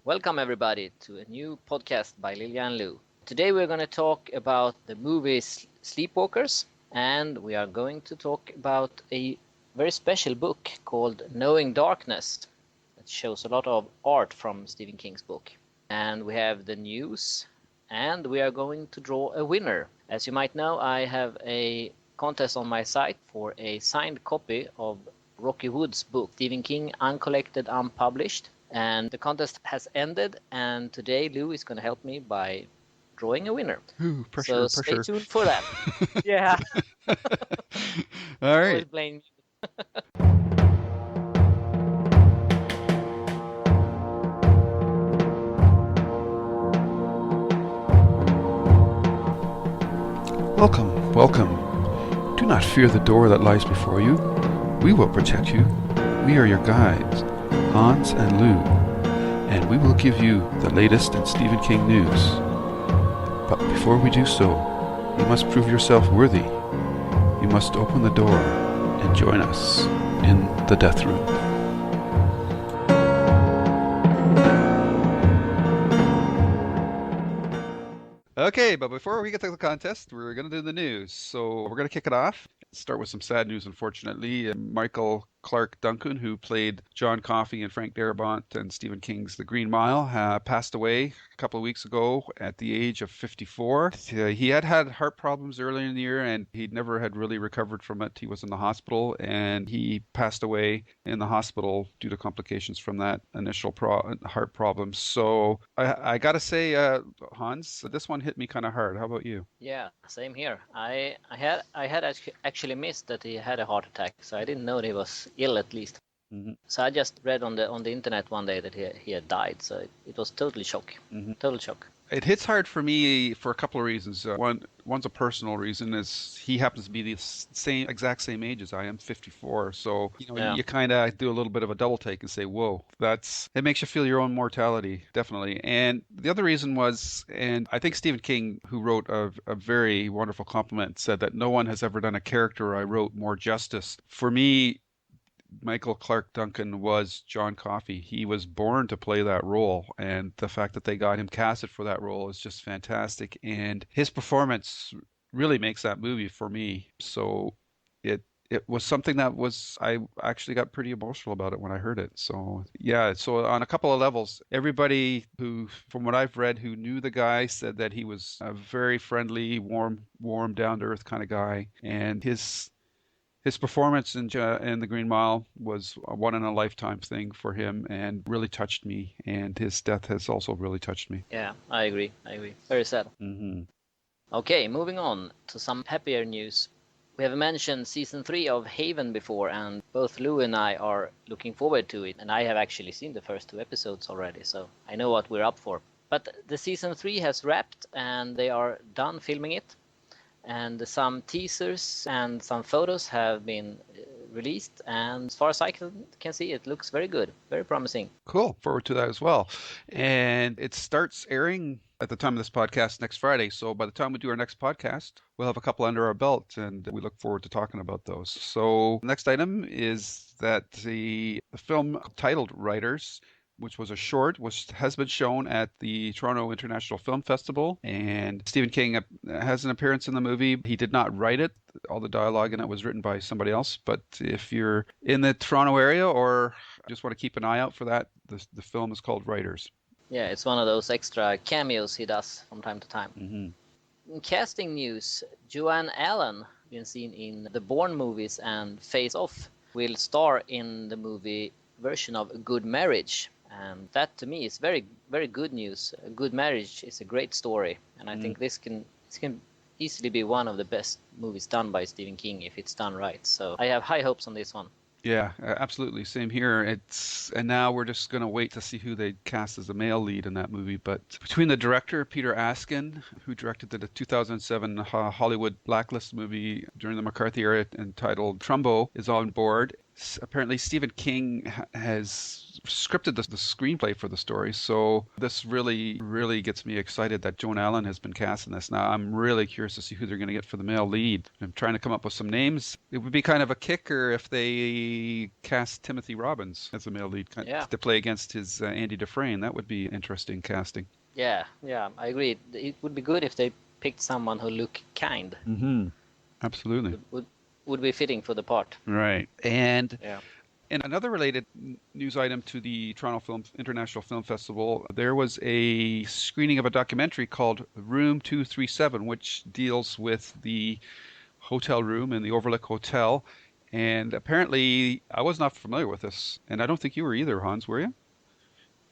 Welcome everybody to a new podcast by Lilja and Lou. Today we're going to talk about the movie Sleepwalkers, and we are going to talk about a very special book called Knowing Darkness that shows a lot of art from Stephen King's book. And we have the news, and we are going to draw a winner. As you might know, I have a contest on my site for a signed copy of Rocky Wood's book, Stephen King Uncollected Unpublished. And the contest has ended, and today Lou is going to help me by drawing a winner. Ooh, pressure, so pressure. Stay tuned for that. Yeah. All right. Always blame you. Welcome, welcome. Do not fear the door that lies before you. We will protect you. We are your guides, Hans and Lou, and we will give you the latest in Stephen King news. But before we do so, you must prove yourself worthy. You must open the door and join us in the death room. Okay, but before we get to the contest, we're going to do the news. So we're going to kick it off. Start with some sad news, unfortunately. Michael Clarke Duncan, who played John Coffey and Frank Darabont and Stephen King's The Green Mile, passed away a couple of weeks ago at the age of 54. He had heart problems earlier in the year, and he never had really recovered from it. He was in the hospital, and he passed away in the hospital due to complications from that initial heart problem. So I got to say, Hans, this one hit me kind of hard. How about you? Yeah, same here. I had actually missed that he had a heart attack, so I didn't know that he was ill at least. Mm-hmm. So I just read on the internet one day that he had died. So it was totally shock. Mm-hmm. Total shock. It hits hard for me for a couple of reasons. One's a personal reason, is he happens to be the exact same age as I am, 54. So you kind of do a little bit of a double take and say, "Whoa, it makes you feel your own mortality, definitely." And the other reason was, and I think Stephen King, who wrote a very wonderful compliment, said that no one has ever done a character I wrote more justice. For me, Michael Clarke Duncan was John Coffey. He was born to play that role, and the fact that they got him casted for that role is just fantastic. And his performance really makes that movie for me. So it was something that I actually got pretty emotional about it when I heard it. So yeah, so on a couple of levels, everybody who, from what I've read, who knew the guy said that he was a very friendly, warm, down to earth kind of guy, and his performance in The Green Mile was a one-in-a-lifetime thing for him and really touched me. And his death has also really touched me. Yeah, I agree. Very sad. Mm-hmm. Okay, moving on to some happier news. We have mentioned season 3 of Haven before, and both Lou and I are looking forward to it. And I have actually seen the first 2 episodes already, so I know what we're up for. But the season 3 has wrapped, and they are done filming it. And some teasers and some photos have been released, and as far as I can see, it looks very good, very promising. Cool. Forward to that as well. And it starts airing at the time of this podcast next Friday. So by the time we do our next podcast, we'll have a couple under our belt, and we look forward to talking about those. So next item is that the film titled Writers, which was a short, which has been shown at the Toronto International Film Festival. And Stephen King has an appearance in the movie. He did not write it. All the dialogue in it was written by somebody else. But if you're in the Toronto area or just want to keep an eye out for that, the film is called Writers. Yeah, it's one of those extra cameos he does from time to time. Mm-hmm. In casting news, Joanne Allen, been seen in the Bourne movies and Face Off, will star in the movie version of A Good Marriage. And that to me is very, very good news. A Good Marriage is a great story, and I think this can easily be one of the best movies done by Stephen King if it's done right. So I have high hopes on this one. Yeah, absolutely. Same here. And now we're just going to wait to see who they cast as the male lead in that movie. But between the director, Peter Askin, who directed the 2007 Hollywood Blacklist movie during the McCarthy era entitled Trumbo, is on board. Apparently, Stephen King has scripted the screenplay for the story. So this really, really gets me excited that Joan Allen has been cast in this. Now, I'm really curious to see who they're going to get for the male lead. I'm trying to come up with some names. It would be kind of a kicker if they cast Timothy Robbins as the male lead Yeah. to play against his Andy Dufresne. That would be interesting casting. Yeah, yeah, I agree. It would be good if they picked someone who looked kind. Mm-hmm. Absolutely. Would be fitting for the part. Right. And Yeah. in another related news item to the Toronto International Film Festival, there was a screening of a documentary called Room 237, which deals with the hotel room in the Overlook Hotel. And apparently, I was not familiar with this, and I don't think you were either, Hans, were you?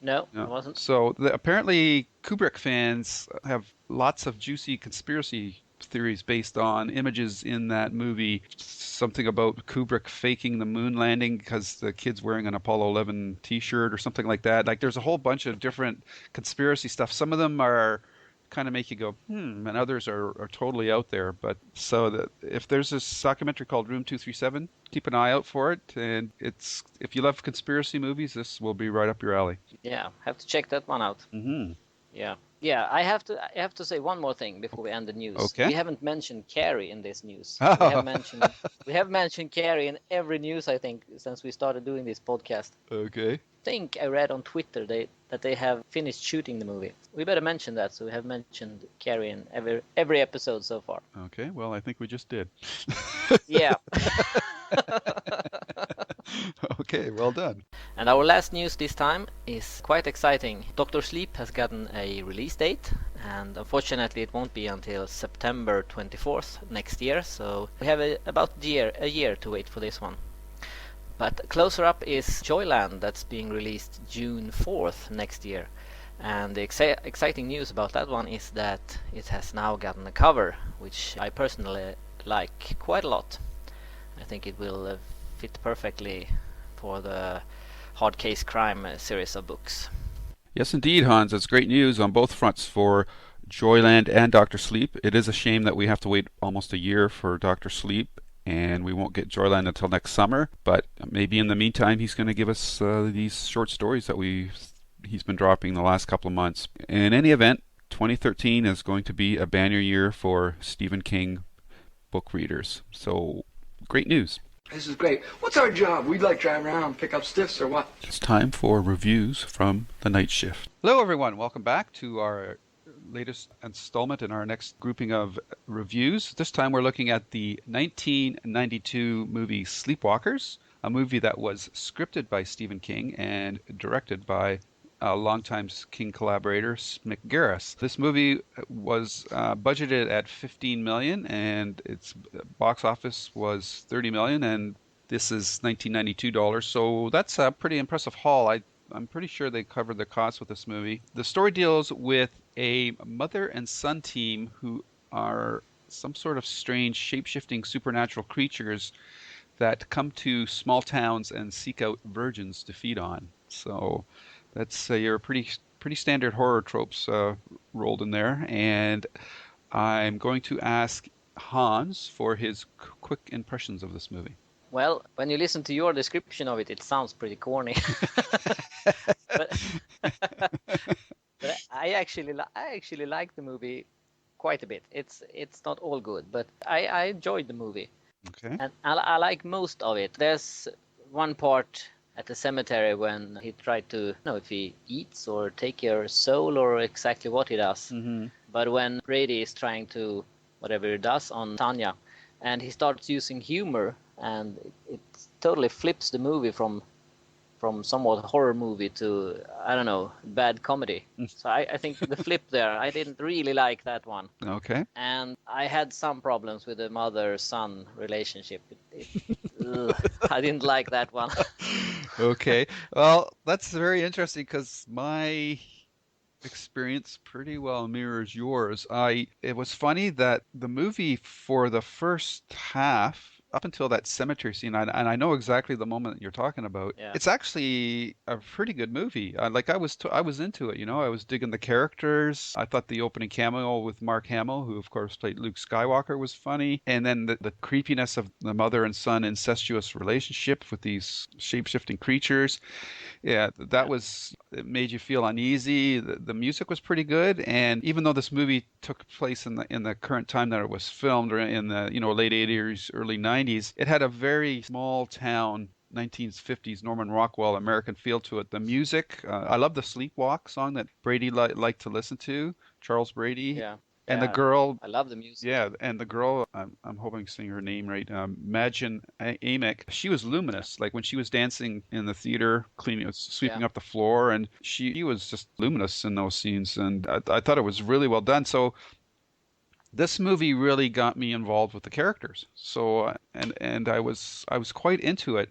No, I No. wasn't. So apparently, Kubrick fans have lots of juicy conspiracy theories based on images in that movie. Something about Kubrick faking the moon landing because the kid's wearing an Apollo 11 T-shirt or something like that. Like, there's a whole bunch of different conspiracy stuff. Some of them are kind of make you go, and others are totally out there. But so that if there's this documentary called Room 237, keep an eye out for it. And if you love conspiracy movies, this will be right up your alley. Yeah, have to check that one out. Mm-hmm. Yeah. Yeah, I have to say one more thing before we end the news. Okay. We haven't mentioned Carrie in this news. Oh. We have mentioned Carrie in every news, I think, since we started doing this podcast. Okay. I think I read on Twitter that they have finished shooting the movie. We better mention that, so we have mentioned Carrie in every episode so far. Okay, well, I think we just did. Yeah. Okay, well done. And our last news this time is quite exciting. Dr. Sleep has gotten a release date, and unfortunately it won't be until September 24th next year, so we have about a year to wait for this one. But closer up is Joyland, that's being released June 4th next year. And the exciting news about that one is that it has now gotten a cover, which I personally like quite a lot. I think it will fit perfectly for the Hard Case Crime series of books. Yes, indeed, Hans. It's great news on both fronts for Joyland and Dr. Sleep. It is a shame that we have to wait almost a year for Dr. Sleep, and we won't get Joyland until next summer. But maybe in the meantime, he's going to give us these short stories that he's been dropping the last couple of months. In any event, 2013 is going to be a banner year for Stephen King book readers. So, great news. This is great. What's our job? We'd like drive around, pick up stiffs or what? It's time for reviews from the night shift. Hello, everyone. Welcome back to our latest installment in our next grouping of reviews. This time we're looking at the 1992 movie Sleepwalkers, a movie that was scripted by Stephen King and directed by longtime King collaborator Mick Garris. This movie was budgeted at $15 million, and its box office was $30 million, and this is 1992 dollars, so that's a pretty impressive haul. I'm pretty sure they covered the cost with this movie. The story deals with a mother and son team who are some sort of strange shape-shifting supernatural creatures that come to small towns and seek out virgins to feed on. So that's your pretty standard horror tropes rolled in there. And I'm going to ask Hans for his quick impressions of this movie. Well, when you listen to your description of it, it sounds pretty corny. but I actually like the movie quite a bit. It's not all good, but I enjoyed the movie. Okay. And I like most of it. There's one part at the cemetery when he tried to know if he eats or take your soul or exactly what he does. Mm-hmm. But when Brady is trying to whatever he does on Tanya, and he starts using humor, and it totally flips the movie from somewhat horror movie to, I don't know, bad comedy. So I think the flip there, I didn't really like that one. Okay. And I had some problems with the mother-son relationship. I didn't like that one. Okay. Well, that's very interesting because my experience pretty well mirrors yours. It was funny that the movie for the first half up until that cemetery scene, and I know exactly the moment you're talking about. Yeah. It's actually a pretty good movie. Like I was into it. I was digging the characters. I thought the opening cameo with Mark Hamill, who of course played Luke Skywalker, was funny, and then the creepiness of the mother and son incestuous relationship with these shape-shifting creatures. Yeah, that was, it made you feel uneasy. The music was pretty good, and even though this movie took place in the current time that it was filmed, or in the late 80s, early 90s, it had a very small town 1950s Norman Rockwell American feel to it. The music, I love the Sleepwalk song that Brady liked to listen to, Charles Brady, Yeah. and the Yeah. girl. I love the music. Yeah, and the girl, I'm hoping to sing her name right. Majin Amick. She was luminous. Like when she was dancing in the theater, cleaning, sweeping Yeah. up the floor, and she was just luminous in those scenes. And I thought it was really well done. So this movie really got me involved with the characters. So and I was quite into it.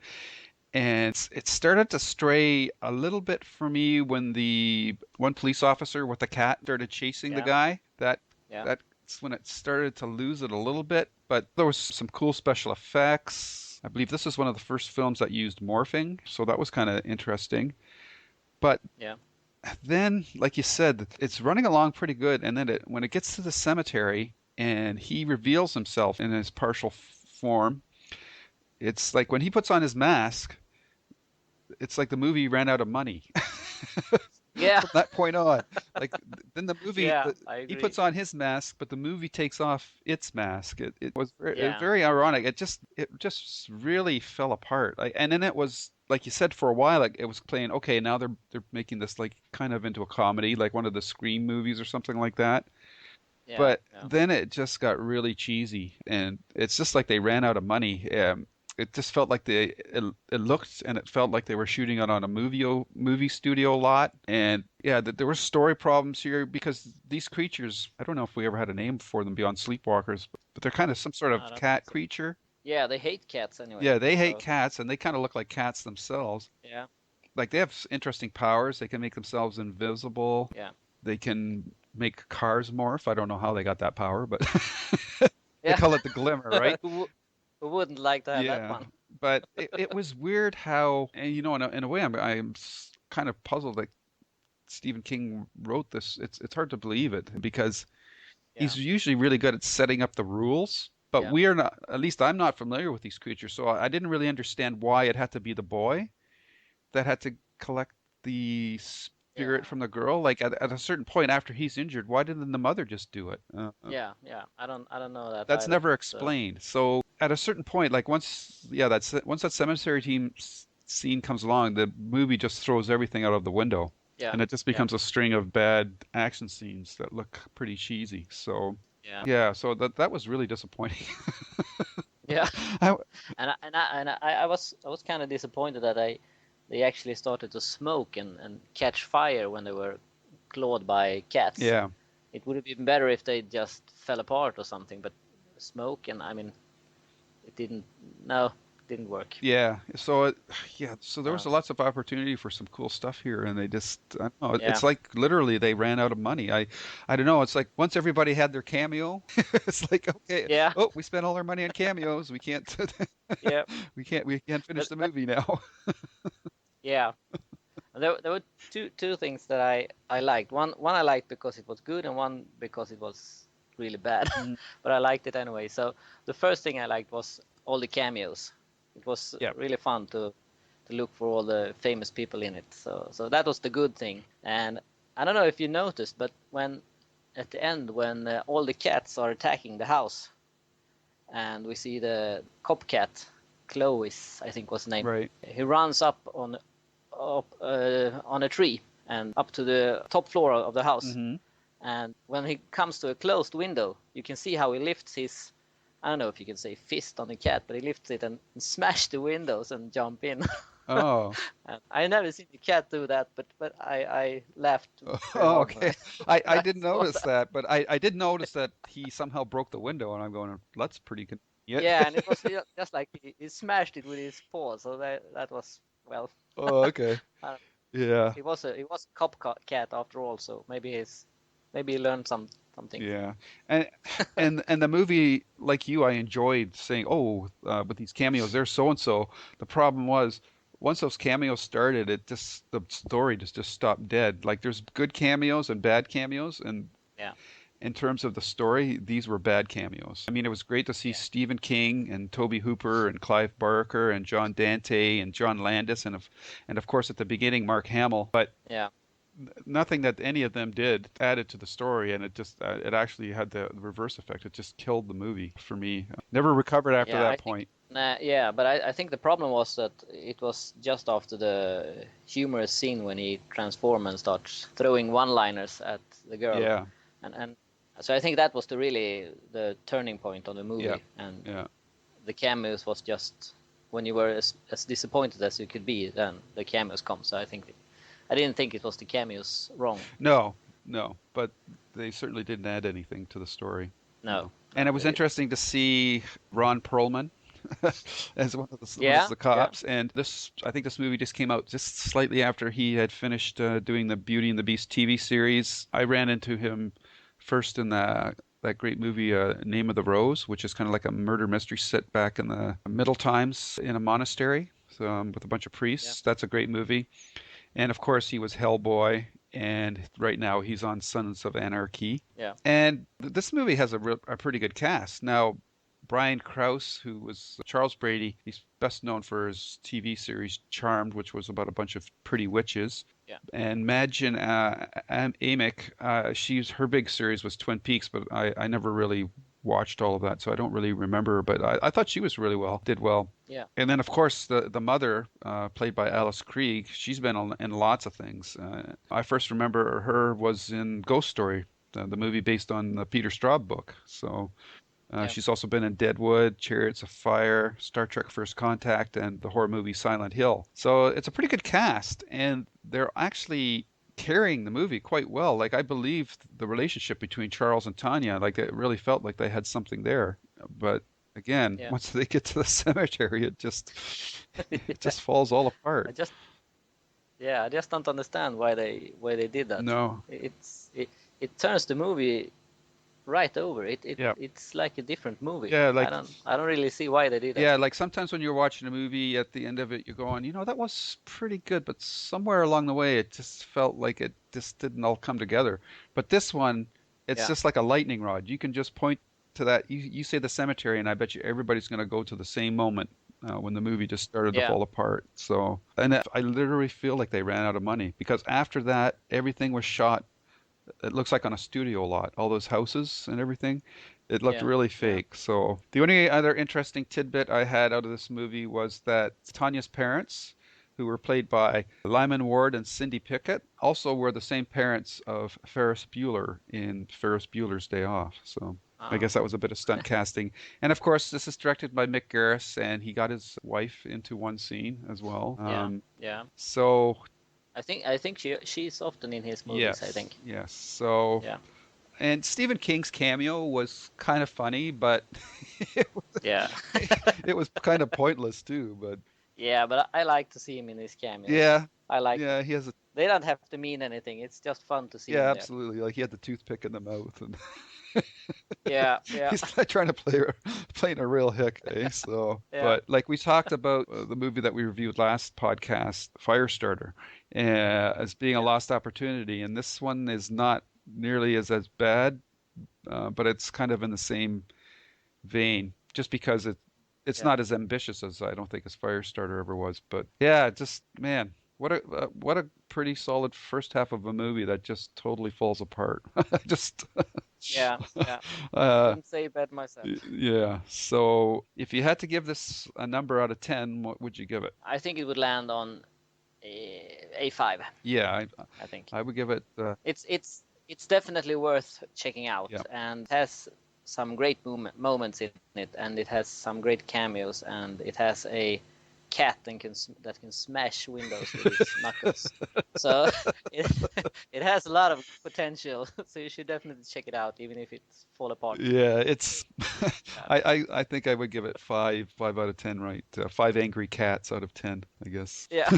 And it started to stray a little bit for me when the one police officer with the cat started chasing the Yeah. guy. Yeah. That's when it started to lose it a little bit. But there was some cool special effects. I believe this is one of the first films that used morphing, so that was kind of interesting. But Yeah. then, like you said, it's running along pretty good. And then when it gets to the cemetery and he reveals himself in his partial form, it's like when he puts on his mask, it's like the movie ran out of money. Yeah. From that point on. Like then the movie, Yeah. I he agree. puts on his mask, but the movie takes off its mask. It was Yeah. very ironic. It just really fell apart. And then it was like you said, for a while, like it was playing. Okay, now they're making this like kind of into a comedy, like one of the Scream movies or something like that. Yeah. But Yeah. then it just got really cheesy, and it's just like they ran out of money. It just felt like it looked and it felt like they were shooting it on a movie studio lot. And yeah, there were story problems here because these creatures, I don't know if we ever had a name for them beyond Sleepwalkers, but they're kind of some sort I of don't think cat so. creature. Yeah, they hate cats anyway. Yeah, they hate So cats, and they kind of look like cats themselves. yeah. Like they have interesting powers. They can make themselves invisible. Yeah. They can make cars morph. I don't know how they got that power, but they Yeah. call it the glimmer, right? Who wouldn't like to have that Yeah, one? but it was weird how, and in a way, I'm kind of puzzled that Stephen King wrote this. It's hard to believe it because Yeah. he's usually really good at setting up the rules, but Yeah. we are not. At least I'm not familiar with these creatures, so I didn't really understand why it had to be the boy that had to collect the spirit Yeah. from the girl. Like at a certain point after he's injured, why didn't the mother just do it? Yeah. Yeah. I don't know that That's either. never So explained. So at a certain point, like once that cemetery team scene comes along, the movie just throws everything out of the window, yeah. and it just Yeah. becomes a string of bad action scenes that look pretty cheesy. So Yeah. yeah, so that was really disappointing. Yeah. I, I was kind of disappointed that they actually started to smoke and catch fire when they were clawed by cats. yeah, It would have been better if they just fell apart or something, but smoke and I mean it didn't. No, it didn't work. yeah. So yeah, so there was No. lots of opportunity for some cool stuff here, and they just, I don't know. Yeah. It's like literally they ran out of money. I don't know. It's like once everybody had their cameo, it's like okay, Yeah. oh, we spent all our money on cameos. We can't, Yeah. we can't finish the But movie now. yeah. There were two things that I liked. One I liked because it was good, and one because it was really bad. Mm. But I liked it anyway. So the first thing I liked was all the cameos. It was Yeah. really fun to look for all the famous people in it. So that was the good thing. And I don't know if you noticed, but when at the end when all the cats are attacking the house, and we see the cop cat, Chloe's, I think was the name. Right. He runs up on a tree and up to the top floor of the house. Hmm. And when he comes to a closed window, you can see how he lifts his, I don't know if you can say fist on the cat, but he lifts it and smash the windows and jump in. Oh. And I never seen the cat do that, but I laughed very Oh, hard when okay. I I didn't saw notice that, but I did notice that he somehow broke the window, and I'm going, that's pretty convenient. Yeah, and it was just like he smashed it with his paw, so that was, well, Oh, okay. uh, Yeah. he was a cop cat after all, so maybe maybe learn something. Yeah, and and the movie, like you, I enjoyed saying, oh, with these cameos, there's so and so. The problem was once those cameos started, the story just stopped dead. Like there's good cameos and bad cameos, and Yeah, in terms of the story, these were bad cameos. I mean, it was great to see yeah, Stephen King and Toby Hooper and Clive Barker and John Dante and John Landis and of course at the beginning Mark Hamill, but yeah, nothing that any of them did added to the story, and it just it actually had the reverse effect. It just killed the movie for me. Never recovered after yeah. I that think point. yeah, but I think the problem was that it was just after the humorous scene when he transforms and starts throwing one-liners at the girl, Yeah, and so I think that was the turning point on the yeah, movie, and yeah. the cameos was just when you were as disappointed as you could be, then the cameos come. So I didn't think it was the cameos wrong. No, no, but they certainly didn't add anything to the story. No, No. And no, it was they didn't. interesting to see Ron Perlman as one of Yeah, the yeah, cops. And I think this movie just came out just slightly after he had finished doing the Beauty and the Beast TV series. I ran into him first in that great movie Name of the Rose, which is kind of like a murder mystery set back in the Middle Times in a monastery, so, with a bunch of yeah, priests. That's a great movie. And of course, he was Hellboy, and right now he's on Sons of Anarchy. yeah, And this movie has a pretty good cast. Now, Brian Krause, who was Charles Brady, he's best known for his TV series Charmed, which was about a bunch of pretty witches. yeah, And Madgen Amick, her big series was Twin Peaks, but I never really watched all of that, so I don't really remember. But I thought she was did well. yeah, And then, of course, the mother, played by Alice Krige, she's been in lots of things. I first remember her was in Ghost Story, the movie based on the Peter Straub book. So yeah, she's also been in Deadwood, Chariots of Fire, Star Trek First Contact, and the horror movie Silent Hill. So it's a pretty good cast, and they're actually carrying the movie quite well. Like I believe the relationship between Charles and Tanya, like it really felt like they had something there. But again, yeah. once they get to the cemetery, it Yeah. just falls all I apart. just I just don't understand why they did that. No. It turns the movie right over. Yeah. It's like a different movie. Yeah, like I don't really see why they did that. yeah, like sometimes when you're watching a movie at the end of it, you're going, that was pretty good, but somewhere along the way it just felt like it just didn't all come together. But this one, it's Yeah, just like a lightning rod. You can just point to that. You say the cemetery, and I bet you everybody's going to go to the same moment when the movie just started to yeah, fall apart. So, and I literally feel like they ran out of money because after that, everything was shot. It looks like on a studio lot, all those houses and everything. It looked yeah, really yeah, fake. So the only other interesting tidbit I had out of this movie was that Tanya's parents, who were played by Lyman Ward and Cindy Pickett, also were the same parents of Ferris Bueller in Ferris Bueller's Day Off. So I uh, guess that was a bit of stunt casting. And of course, this is directed by Mick Garris, and he got his wife into one scene as well. yeah, yeah. So I think she's often in his movies. I yes, think. yes. So Yeah, and Stephen King's cameo was kind of funny, but it was, yeah, it was kind of pointless too. But yeah. But I like to see him in his cameos. yeah, I like them. yeah, he has a They don't have to mean anything. It's just fun to see yeah, him there. absolutely. Like he had the toothpick in the mouth, and Yeah, yeah, he's not trying to playing a real hick, eh? So, yeah, but like we talked about the movie that we reviewed last podcast, Firestarter, as being a yeah, lost opportunity, and this one is not nearly as bad, but it's kind of in the same vein, just because it's yeah, not as ambitious as I don't think as Firestarter ever was. But yeah, just man, what a pretty solid first half of a movie that just totally falls apart. Just yeah, yeah. uh, Couldn't say bad myself. yeah. So if you had to give this a number out of 10, what would you give it? I think it would land on A5. Yeah, I think I would give it. it's definitely worth checking out, Yeah, and it has some great moments in it, and it has some great cameos, and it has a cat that can smash windows with its knuckles. So it has a lot of potential. So you should definitely check it out, even if it's fall apart. Yeah, it's. I think I would give it five out of 10. Right, 5 angry cats out of 10, I guess. Yeah.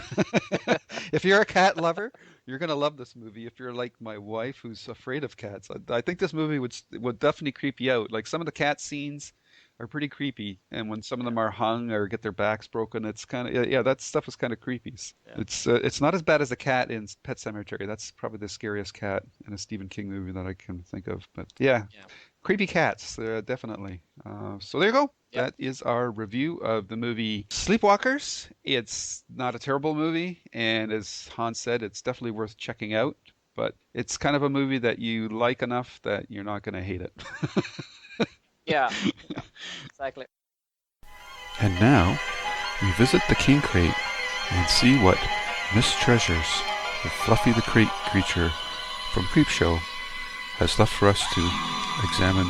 If you're a cat lover, you're gonna love this movie. If you're like my wife, who's afraid of cats, I think this movie would definitely creep you out. Like some of the cat scenes are pretty creepy, and when some of them are hung or get their backs broken, it's kind of yeah, that stuff is kind of creepy. Yeah. It's not as bad as the cat in Pet Sematary. That's probably the scariest cat in a Stephen King movie that I can think of. But yeah. Creepy cats, definitely. So there you go. Yep. That is our review of the movie Sleepwalkers. It's not a terrible movie, and as Hans said, it's definitely worth checking out. But it's kind of a movie that you like enough that you're not going to hate it. Yeah, exactly. And now, we visit the King Crate and see what Miss Treasures, the Fluffy the Crate creature from Creepshow, has left for us to examine.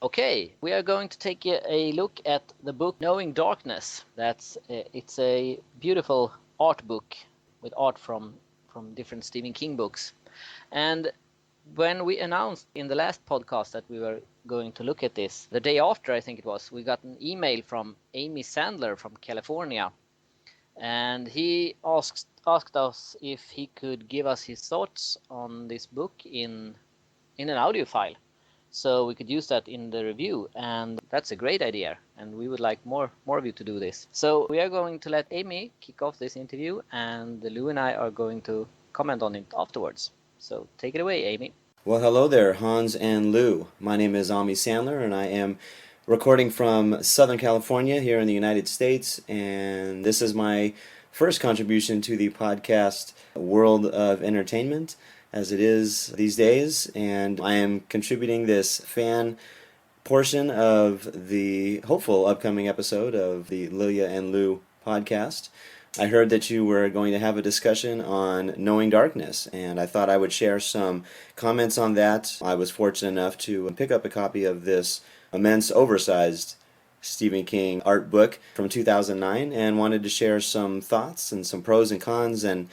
Okay, we are going to take a look at the book Knowing Darkness. It's a beautiful art book with art from different Stephen King books. And when we announced in the last podcast that we were going to look at this, the day after, I think it was, we got an email from Ami Sandler from California. And he asked us if he could give us his thoughts on this book in an audio file, so we could use that in the review. And that's a great idea, and we would like more of you to do this. So we are going to let Amy kick off this interview, and Lou and I are going to comment on it afterwards. So take it away, Amy. Well, hello there, Hans and Lou. My name is Ami Sandler, and I am recording from Southern California here in the United States, and this is my first contribution to the podcast world of entertainment, as it is these days, and I am contributing this fan portion of the hopeful upcoming episode of the Lilja and Lou podcast. I heard that you were going to have a discussion on Knowing Darkness, and I thought I would share some comments on that. I was fortunate enough to pick up a copy of this immense, oversized Stephen King art book from 2009, and wanted to share some thoughts and some pros and cons and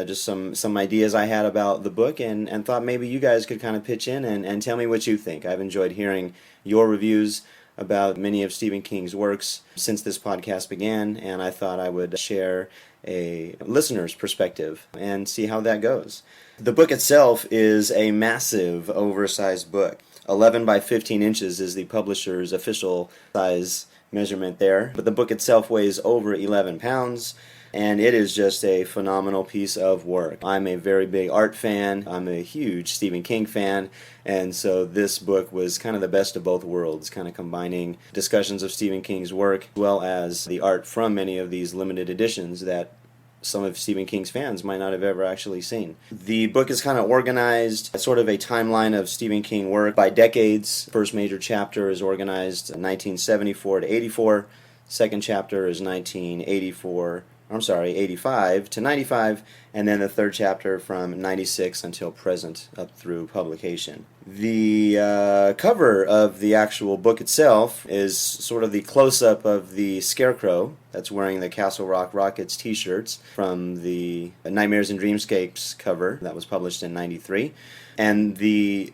just some ideas I had about the book, and thought maybe you guys could kind of pitch in and tell me what you think. I've enjoyed hearing your reviews about many of Stephen King's works since this podcast began, and I thought I would share a listener's perspective and see how that goes. The book itself is a massive, oversized book. 11 by 15 inches is the publisher's official size measurement there, but the book itself weighs over 11 pounds, and it is just a phenomenal piece of work. I'm a very big art fan, I'm a huge Stephen King fan, and so this book was kind of the best of both worlds, kind of combining discussions of Stephen King's work as well as the art from many of these limited editions that some of Stephen King's fans might not have ever actually seen. The book is kind of organized, sort of a timeline of Stephen King work by decades. First major chapter is organized 1974 to 84. Second chapter is 85 to 95, and then the third chapter from 96 until present up through publication. The cover of the actual book itself is sort of the close-up of the Scarecrow that's wearing the Castle Rock Rockets t-shirts from the Nightmares and Dreamscapes cover that was published in 93. And the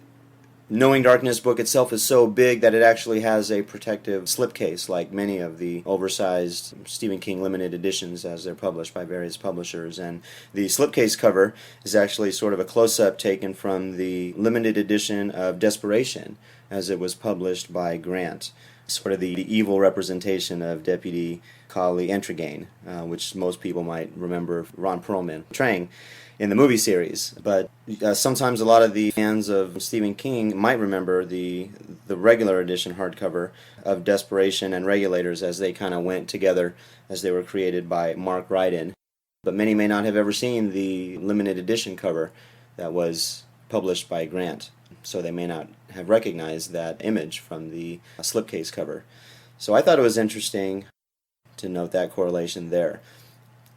Knowing Darkness book itself is so big that it actually has a protective slipcase, like many of the oversized Stephen King limited editions as they're published by various publishers. And the slipcase cover is actually sort of a close-up taken from the limited edition of Desperation, as it was published by Grant. Sort of the evil representation of Deputy Collie Entragain, which most people might remember Ron Perlman portraying in the movie series. But sometimes a lot of the fans of Stephen King might remember the regular edition hardcover of Desperation and Regulators, as they kind of went together as they were created by Mark Ryden. But many may not have ever seen the limited edition cover that was published by Grant, so they may not have recognized that image from the slipcase cover. So I thought it was interesting to note that correlation there.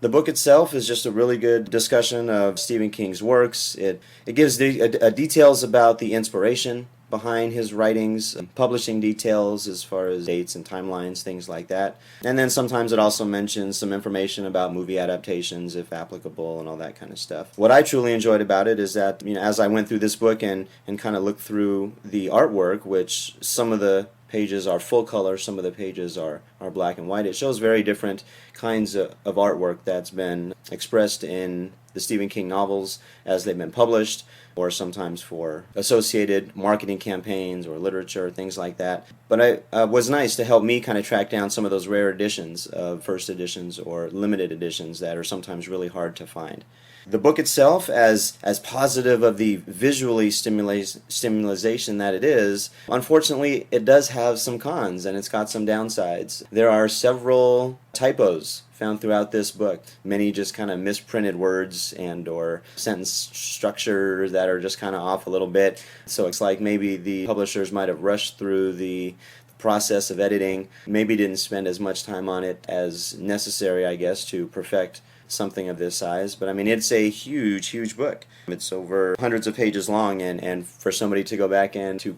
The book itself is just a really good discussion of Stephen King's works. It gives details about the inspiration behind his writings, publishing details as far as dates and timelines, things like that. And then sometimes it also mentions some information about movie adaptations, if applicable, and all that kind of stuff. What I truly enjoyed about it is that, as I went through this book and kind of looked through the artwork, which some of the pages are full color, some of the pages are black and white. It shows very different kinds of artwork that's been expressed in the Stephen King novels as they've been published, or sometimes for associated marketing campaigns or literature, things like that. But it was nice to help me kind of track down some of those rare editions of first editions or limited editions that are sometimes really hard to find. The book itself, as positive of the visually stimulation that it is, unfortunately it does have some cons and it's got some downsides. There are several typos found throughout this book. Many just kind of misprinted words and or sentence structure that are just kind of off a little bit. So it's like maybe the publishers might have rushed through the process of editing, maybe didn't spend as much time on it as necessary, I guess, to perfect something of this size. But I mean, it's a huge book. It's over hundreds of pages long, and for somebody to go back and to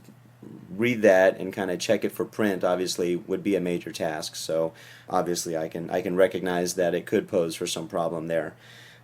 read that and kind of check it for print obviously would be a major task. So obviously I can recognize that it could pose for some problem there.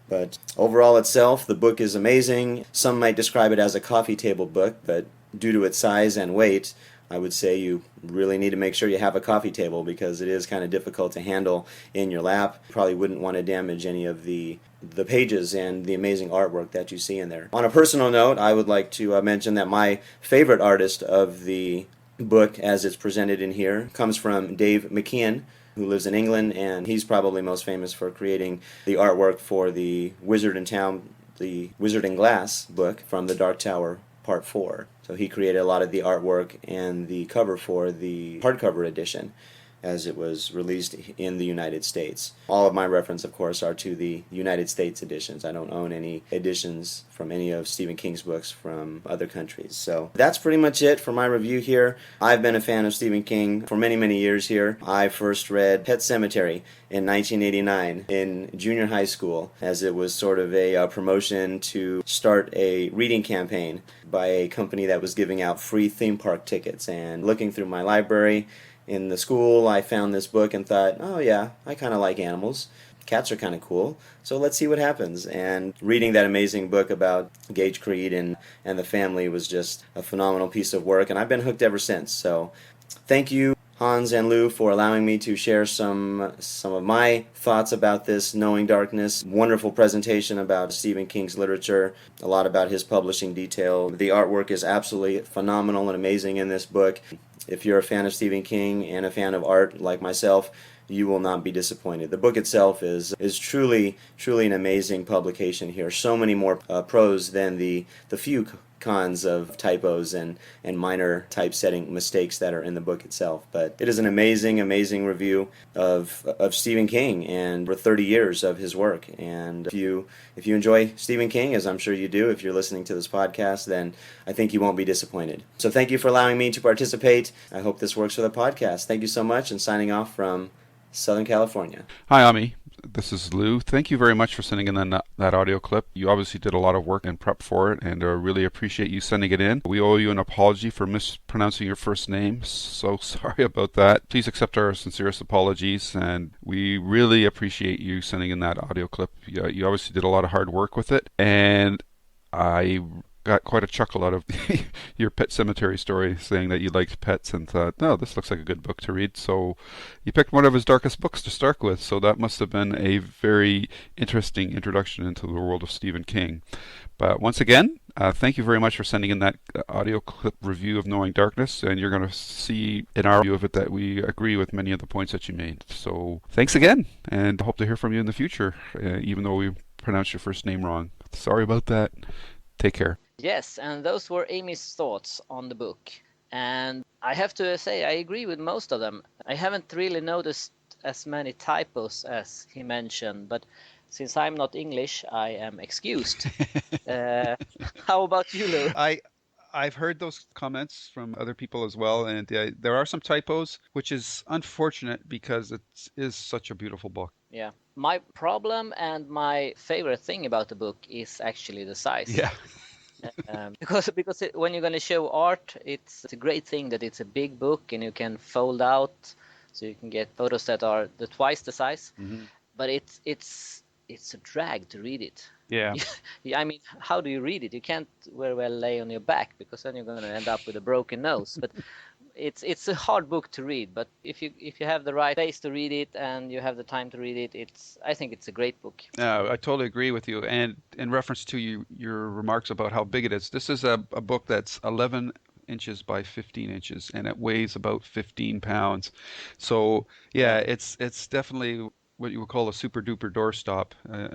But overall itself, the book is amazing. Some might describe it as a coffee table book, but due to its size and weight, I would say you really need to make sure you have a coffee table because it is kind of difficult to handle in your lap. You probably wouldn't want to damage any of the pages and the amazing artwork that you see in there. On a personal note, I would like to mention that my favorite artist of the book as it's presented in here comes from Dave McKeon, who lives in England, and he's probably most famous for creating the artwork for the Wizard in Glass book from the Dark Tower Part 4. So he created a lot of the artwork and the cover for the hardcover edition as it was released in the United States. All of my reference, of course, are to the United States editions. I don't own any editions from any of Stephen King's books from other countries. So that's pretty much it for my review here. I've been a fan of Stephen King for many years here. I first read Pet Sematary in 1989 in junior high school, as it was sort of a promotion to start a reading campaign by a company that was giving out free theme park tickets. And looking through my library in the school, I found this book and thought, oh yeah, I kind of like animals. Cats are kind of cool, so let's see what happens. And reading that amazing book about Gage Creed and the family was just a phenomenal piece of work, and I've been hooked ever since. So thank you, Hans and Lou, for allowing me to share some of my thoughts about this Knowing Darkness. Wonderful presentation about Stephen King's literature, a lot about his publishing detail. The artwork is absolutely phenomenal and amazing in this book. If you're a fan of Stephen King and a fan of art like myself, you will not be disappointed. The book itself is truly an amazing publication here. So many more pros than the few cons of typos and minor typesetting mistakes that are in the book itself. But it is an amazing review of Stephen King and for 30 years of his work. And if you enjoy Stephen King, as I'm sure you do if you're listening to this podcast, then I think you won't be disappointed. So thank you for allowing me to participate. I hope this works for the podcast. Thank you so much, and signing off from Southern California. Hi, Ami. This is Lou. Thank you very much for sending in that audio clip. You obviously did a lot of work and prep for it, and really appreciate you sending it in. We owe you an apology for mispronouncing your first name. So sorry about that. Please accept our sincerest apologies, and we really appreciate you sending in that audio clip. You obviously did a lot of hard work with it, and I got quite a chuckle out of your Pet Cemetery story, saying that you liked pets and thought, no, this looks like a good book to read. So you picked one of his darkest books to start with, so that must have been a very interesting introduction into the world of Stephen King. But once again, thank you very much for sending in that audio clip review of Knowing Darkness, and you're going to see in our review of it that we agree with many of the points that you made. So thanks again, and hope to hear from you in the future, even though we pronounced your first name wrong. Sorry about that. Take care. Yes, and those were Amy's thoughts on the book. And I have to say, I agree with most of them. I haven't really noticed as many typos as he mentioned, but since I'm not English, I am excused. How about you, Lou? I've heard those comments from other people as well, and there are some typos, which is unfortunate because it is such a beautiful book. Yeah. My problem and my favorite thing about the book is actually the size. Yeah. Because when you're going to show art, it's a great thing that it's a big book and you can fold out, so you can get photos that are twice the size. Mm-hmm. But it's a drag to read it. Yeah. I mean, how do you read it? You can't very well lay on your back, because then you're going to end up with a broken nose. But it's a hard book to read. But if you have the right place to read it and you have the time to read it, I think it's a great book. I totally agree with you. And in reference to your remarks about how big it is, this is a book that's 11 inches by 15 inches, and it weighs about 15 pounds. So yeah, Yeah. it's definitely what you would call a super duper doorstop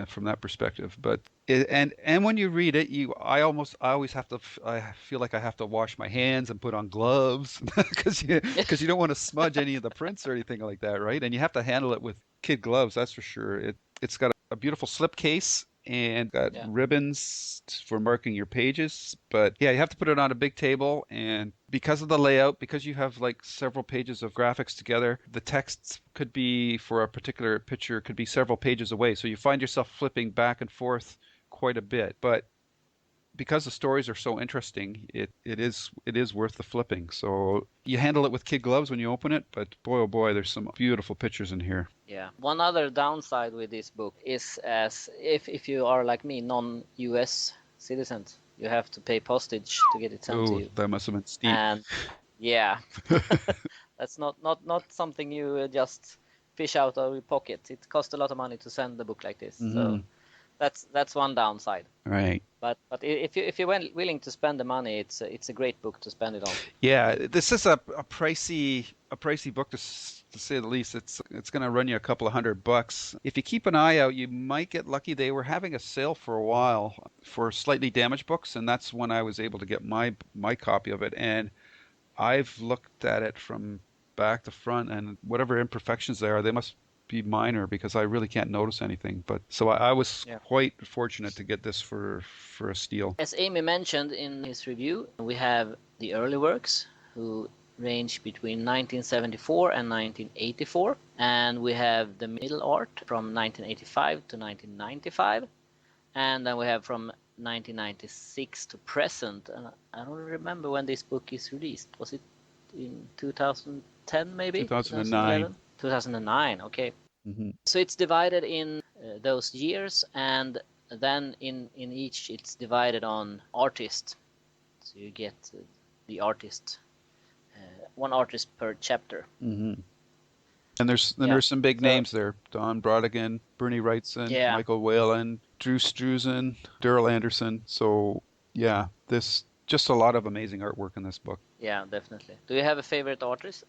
from that perspective. But and when you read it, I always have to I feel like I have to wash my hands and put on gloves because you don't want to smudge any of the prints or anything like that, right? And you have to handle it with kid gloves, that's for sure. It's got a beautiful slip case and got Yeah. ribbons for marking your pages. But yeah, you have to put it on a big table, and because of the layout, because you have like several pages of graphics together, the text could be for a particular picture could be several pages away. So you find yourself flipping back and forth quite a bit. But because the stories are so interesting, it is worth the flipping. So you handle it with kid gloves when you open it, but boy oh boy, there's some beautiful pictures in here. Yeah. One other downside with this book is, as if you are like me, non-US citizens, you have to pay postage to get it sent to Oh, you. that must have been steep. And yeah, that's not something you just fish out of your pocket. It costs a lot of money to send a book like this. So that's one downside. Right. But if you're willing to spend the money, it's a great book to spend it on. Yeah, this is a pricey book to say the least. It's going to run you a couple of $100. If you keep an eye out, you might get lucky. They were having a sale for a while for slightly damaged books, and that's when I was able to get my copy of it. And I've looked at it from back to front, and whatever imperfections there are, they must be minor because I really can't notice anything. But so I was Yeah. quite fortunate to get this for a steal. As Amy mentioned in his review, we have the early works, who range between 1974 and 1984, and we have the middle art from 1985 to 1995, and then we have from 1996 to present. And I don't remember when this book is released. Was it in 2010 maybe? 2009. 2009, okay. Hmm. So it's divided in those years, and then in each it's divided on artist. So you get the artist, one artist per chapter. Hmm. And there's some big names there: Don Brodigan, Bernie Wrightson, Yeah. Michael Whalen, Drew Struzan, Daryl Anderson. So yeah, this just a lot of amazing artwork in this book. Yeah, definitely. Do you have a favorite artist?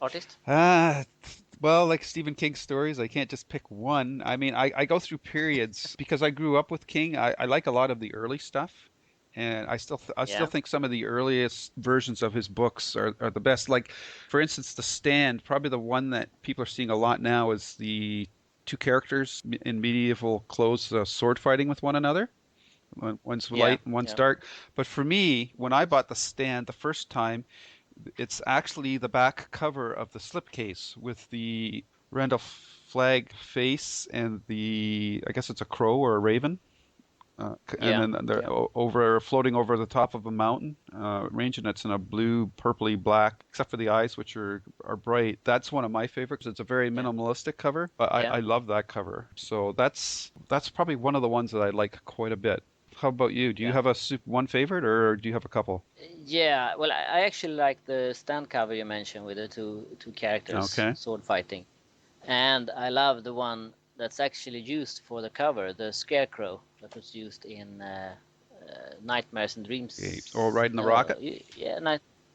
Well, like Stephen King's stories, I can't just pick one. I mean, I go through periods because I grew up with King. I like a lot of the early stuff, and I still Yeah. think some of the earliest versions of his books are the best. Like, for instance, The Stand. Probably the one that people are seeing a lot now is the two characters in medieval clothes sword fighting with one another. One's Yeah. light and one's Yeah. dark. But for me, when I bought The Stand the first time, it's actually the back cover of the slipcase with the Randolph flag face and I guess it's a crow or a raven, and Yeah. then they're Yeah. floating over the top of a mountain range, and it's in a blue, purpley black, except for the eyes, which are bright. That's one of my favorites. It's a very Yeah. minimalistic cover, but Yeah. I love that cover. So that's probably one of the ones that I like quite a bit. How about you? Do you Yeah. have one favorite, or do you have a couple? Yeah. Well, I actually like the stand cover you mentioned with the two characters Okay. sword fighting, and I love the one that's actually used for the cover, the scarecrow that was used in Nightmares and Dreams. Okay. Or Riding the No, Rocket? yeah,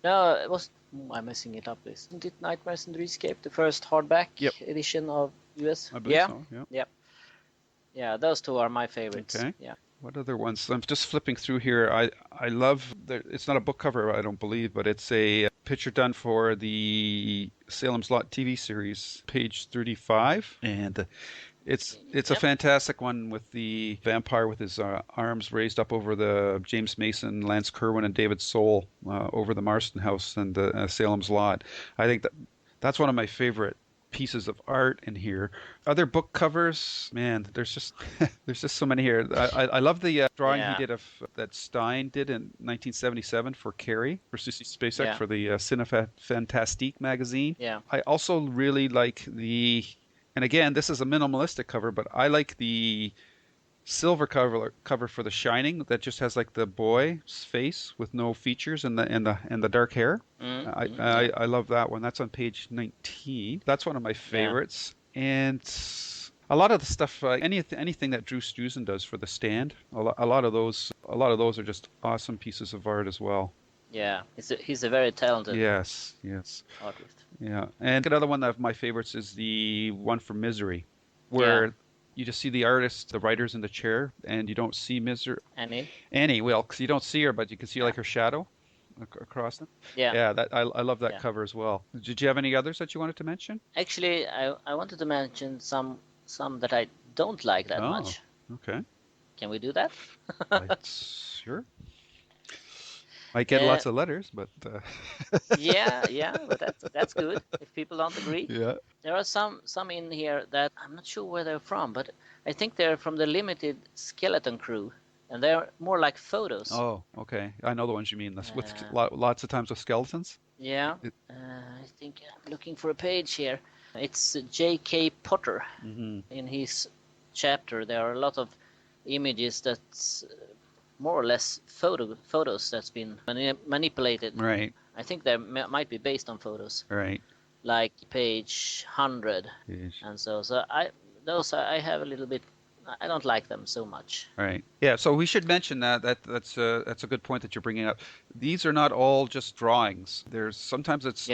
no, it was. I'm messing it up. Isn't it Nightmares and Dreamscape, the first hardback Yep. edition of US? I believe Yeah, so. Yeah. yeah, yeah. Those two are my favorites. Okay. Yeah, What other ones? I'm just flipping through here. I love it's not a book cover, I don't believe, but it's a picture done for the Salem's Lot TV series, page 35, and it's a Yep. fantastic one with the vampire with his arms raised up over the James Mason, Lance Kerwin, and David Soul over the Marston House and Salem's Lot. I think that's one of my favorite pieces of art in here. Other book covers, man, there's just there's just so many here. I love the drawing he did of that Stein did in 1977 for Carrie for Sissy Spacek for the Cinefantastique magazine. Yeah. I also really like and again, this is a minimalistic cover, but I like the silver cover for The Shining that just has like the boy's face with no features and the dark hair. I love that one. That's on page 19. That's one of my favorites. And a lot of the stuff, anything that Drew Struzan does for The Stand, a lot of those are just awesome pieces of art as well. Yeah, he's a very talented yes artist. Yeah, and another one of my favorites is the one for Misery, where you just see the artist, the writer's in the chair, and you don't see Annie, well, because you don't see her, but you can see like her shadow across them. Yeah, I love that cover as well. Did you have any others that you wanted to mention? Actually, I wanted to mention some that I don't like that much. Okay. Can we do that? Sure. Might get lots of letters, but yeah, but that's good if people don't agree. Yeah. There are some in here that I'm not sure where they're from, but I think they're from the Limited Skeleton Crew, and they're more like photos. Oh, okay. I know the ones you mean. With lots of times with skeletons. Yeah. I think I'm looking for a page here. It's J.K. Potter. Mm-hmm. In his chapter, there are a lot of images that's more or less photos that's been manipulated. Right. I think they might be based on photos. Right. Like page 100. And so I have a little bit. I don't like them so much. Right. Yeah. So we should mention that's a good point that you're bringing up. These are not all just drawings. Sometimes it's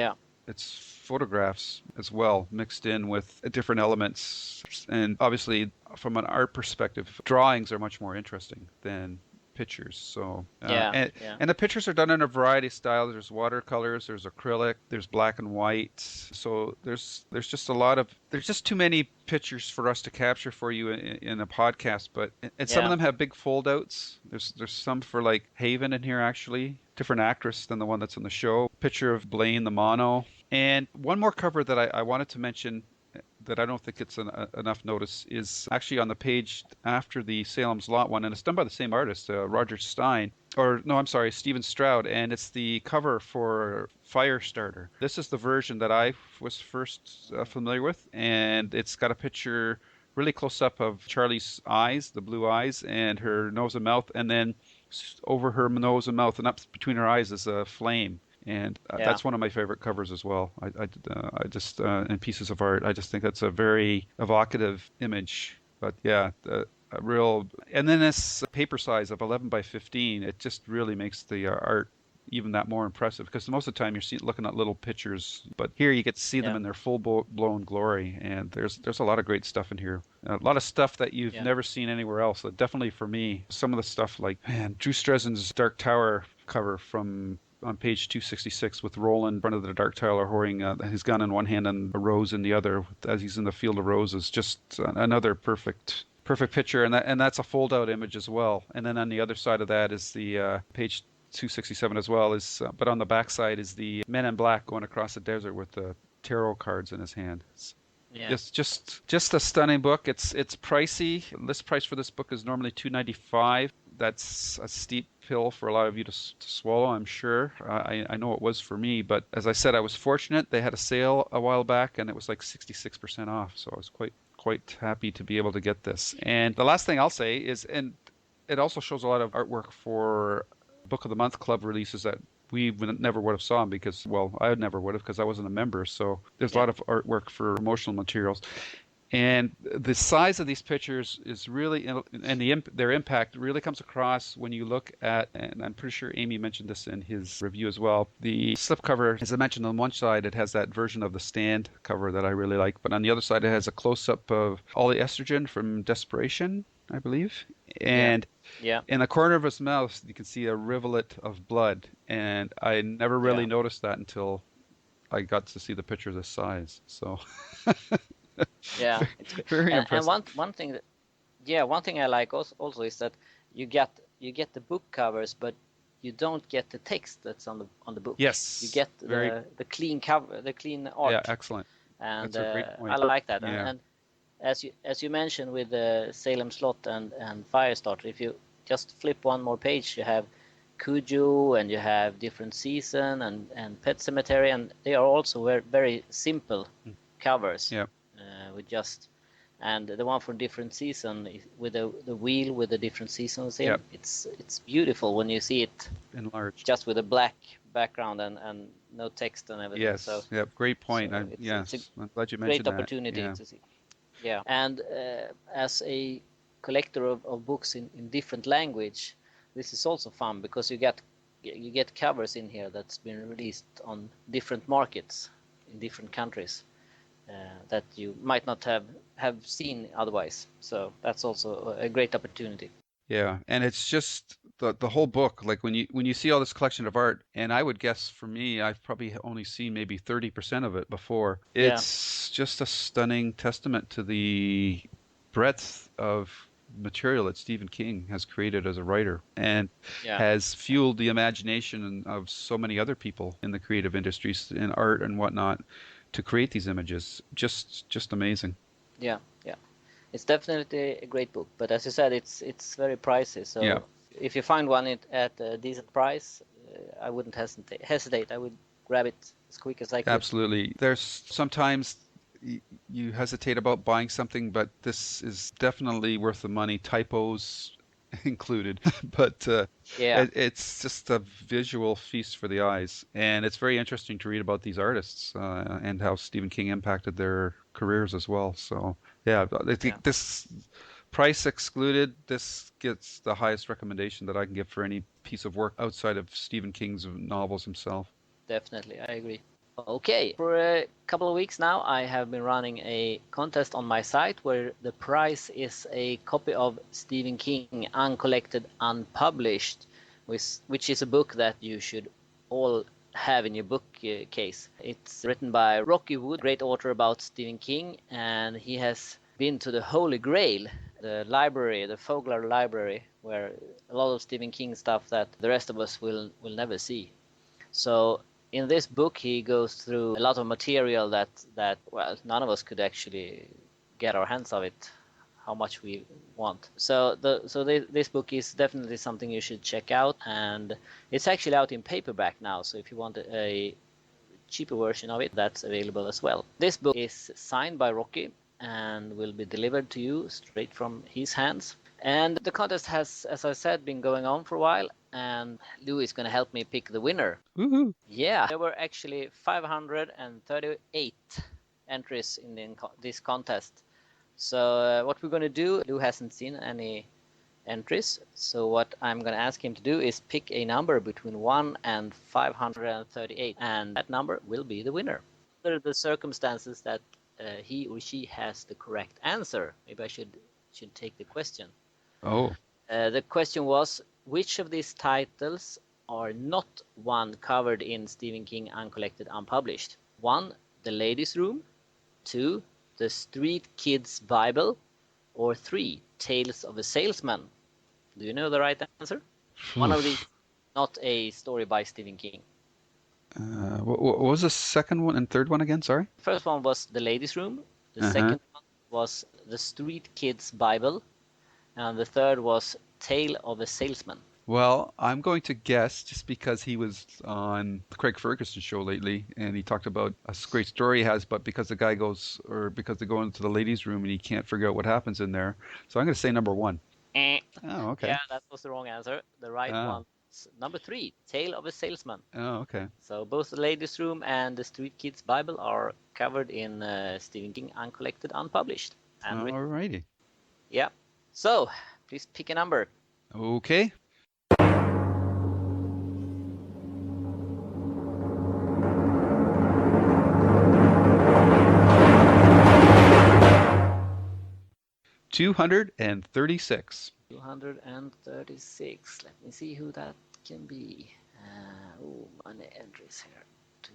photographs as well, mixed in with different elements. And obviously, from an art perspective, drawings are much more interesting than pictures. So and the pictures are done in a variety of styles. There's watercolors, there's acrylic, there's black and white. So there's just there's just too many pictures for us to capture for you in a podcast. But some of them have big fold outs. There's some for like Haven in here, actually, different actress than the one that's in the show. Picture of Blaine the Mono. And one more cover that I wanted to mention that I don't think it's enough notice is actually on the page after the Salem's Lot one, and it's done by the same artist, Roger Stein. Steven Stroud, and it's the cover for Firestarter. This is the version that I was first familiar with, and it's got a picture really close up of Charlie's eyes, the blue eyes, and her nose and mouth, and then over her nose and mouth and up between her eyes is a flame. And that's one of my favorite covers as well. I just in pieces of art, I just think that's a very evocative image. But yeah, a real. And then this paper size of 11 by 15, it just really makes the art even that more impressive. Because most of the time you're looking at little pictures, but here you get to see them in their full blown glory. And there's a lot of great stuff in here. A lot of stuff that you've never seen anywhere else. So definitely for me, some of the stuff like Drew Struzan's Dark Tower cover from on page 266 with Roland in front of the Dark Tower holding his gun in one hand and a rose in the other as he's in the field of roses. Just another perfect picture, and that's a fold out image as well. And then on the other side of that is the page 267 as well, but on the back side is the Men in Black going across the desert with the tarot cards in his hand. Just a stunning book. It's pricey. List price for this book is normally $2.95. That's a steep pill for a lot of you to swallow, I'm sure. I know it was for me, but as I said, I was fortunate. They had a sale a while back, and it was like 66% off, so I was quite happy to be able to get this. And the last thing I'll say is, and it also shows a lot of artwork for Book of the Month Club releases that we never would have saw them because, well, I never would have because I wasn't a member. So there's a lot of artwork for promotional materials. And the size of these pictures is really, and their impact really comes across when you look at, and I'm pretty sure Amy mentioned this in his review as well, the slipcover, as I mentioned, on one side, it has that version of the Stand cover that I really like, but on the other side, it has a close-up of Ollie Estrogen from Desperation, I believe. And in the corner of his mouth, you can see a rivulet of blood, and I never really noticed that until I got to see the picture this size, so... Yeah, it's very impressive. And one thing I like also is that you get the book covers, but you don't get the text that's on the book. Yes, you get the clean cover, the clean art. Yeah, excellent. And That's a great point. I like that. Yeah. And as you mentioned with the Salem Slot and Firestarter, if you just flip one more page, you have Cujo and you have different season and Pet Cemetery, and they are also very, very simple covers. Yeah. With just and the one for different season with the wheel with the different seasons in. Yep. It's beautiful when you see it Enlarged. just with a black background and no text and everything. Yes. So Yep. Great point. so Yes. it's I'm glad you a mentioned great that. opportunity Yeah. to see. Yeah, and as a collector of books in different language, this is also fun because you get covers in here that's been released on different markets in different countries that you might not have seen otherwise. So that's also a great opportunity. Yeah, and it's just the whole book. Like when you see all this collection of art, and I would guess for me, I've probably only seen maybe 30% of it before. Yeah. It's just a stunning testament to the breadth of material that Stephen King has created as a writer and Yeah. has fueled the imagination of so many other people in the creative industries, in art and whatnot, to create these images. Just amazing. Yeah, yeah. It's definitely a great book, but as you said, it's very pricey. So Yeah. if you find one at a decent price, I wouldn't hesitate. I would grab it as quick as I could. Absolutely. There's sometimes you hesitate about buying something, but this is definitely worth the money, typos included. But Yeah, it's just a visual feast for the eyes. And it's very interesting to read about these artists and how Stephen King impacted their careers as well. So, yeah, I think yeah, this price excluded, this gets the highest recommendation that I can give for any piece of work outside of Stephen King's novels himself. definitely. I agree. Okay, for a couple of weeks now, I have been running a contest on my site where the prize is a copy of Stephen King Uncollected Unpublished, which is a book that you should all have in your bookcase. It's written by Rocky Wood, great author about Stephen King, and he has been to the Holy Grail, the library, the Fogler Library, where a lot of Stephen King stuff that the rest of us will never see. So in this book, he goes through a lot of material that well, none of us could actually get our hands of it, how much we want. So this book is definitely something you should check out, and it's actually out in paperback now. So if you want a cheaper version of it, that's available as well. This book is signed by Rocky and will be delivered to you straight from his hands. And the contest has, as I said, been going on for a while, and Lou is going to help me pick the winner. Woohoo! Yeah, there were actually 538 entries in this contest. So what we're going to do, Lou hasn't seen any entries, so what I'm going to ask him to do is pick a number between 1 and 538, and that number will be the winner. Under the circumstances that he or she has the correct answer, maybe I should take the question. Oh. The question was, which of these titles are not one covered in Stephen King Uncollected Unpublished? 1. The Ladies' Room. 2. The Street Kids Bible. Or 3. Tales of a Salesman. Do you know the right answer? One of these, not a story by Stephen King. What was the second one and third one again? Sorry? The first one was The Ladies' Room. The second one was The Street Kids Bible. And the third was Tale of a Salesman. Well, I'm going to guess, just because he was on the Craig Ferguson show lately, and he talked about a great story he has, but because the guy goes, or because they go into the ladies' room and he can't figure out what happens in there. So I'm going to say number 1. Oh, okay. Yeah, that was the wrong answer. The right one was number 3, Tale of a Salesman. Oh, okay. So both the Ladies' Room and the Street Kids Bible are covered in Stephen King Uncollected Unpublished. Alrighty. Yeah. So please pick a number. Okay. $236. 236. Let me see who that can be. Many entries here. I'm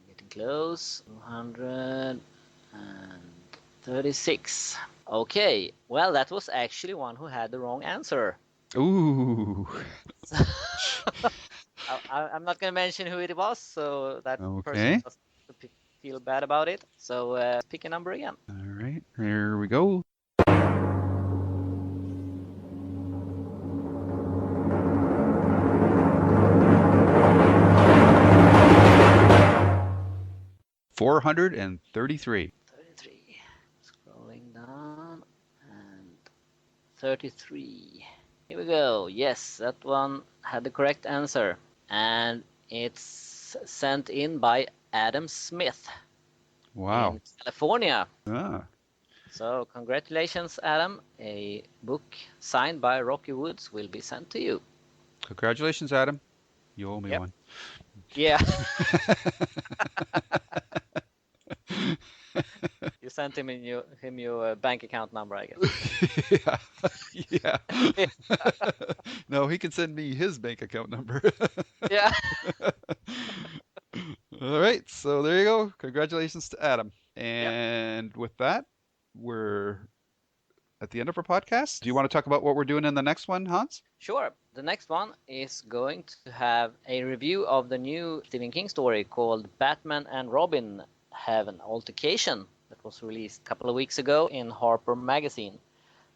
getting close. 236. Okay. Well, that was actually one who had the wrong answer. Ooh. I'm not going to mention who it was, so that Okay. person has to pick feel bad about it. So pick a number again. All right, here we go. 433. 33. Scrolling down. And 33. Here we go. Yes, that one had the correct answer. And it's sent in by Adam Smith. Wow. In California. Ah. So congratulations, Adam. A book signed by Rocky Woods will be sent to you. Congratulations, Adam. You owe me one. Yeah. You sent him your bank account number, I guess. Yeah. No, he can send me his bank account number. Yeah. All right, so there you go. Congratulations to Adam. Yep. And with that, we're at the end of our podcast. Do you want to talk about what we're doing in the next one, Hans? Sure. The next one is going to have a review of the new Stephen King story called Batman and Robin Have an Altercation that was released a couple of weeks ago in Harper Magazine.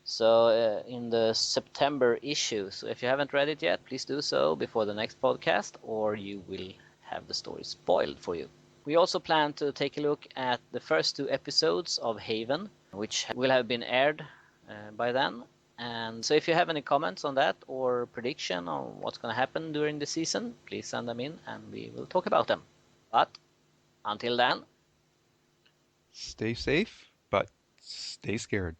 So in the September issue. So if you haven't read it yet, please do so before the next podcast, or you will have the story spoiled for you. We also plan to take a look at the first 2 episodes of Haven, which will have been aired by then. And so if you have any comments on that or prediction on what's going to happen during the season, please send them in and we will talk about them. But until then, stay safe, but stay scared.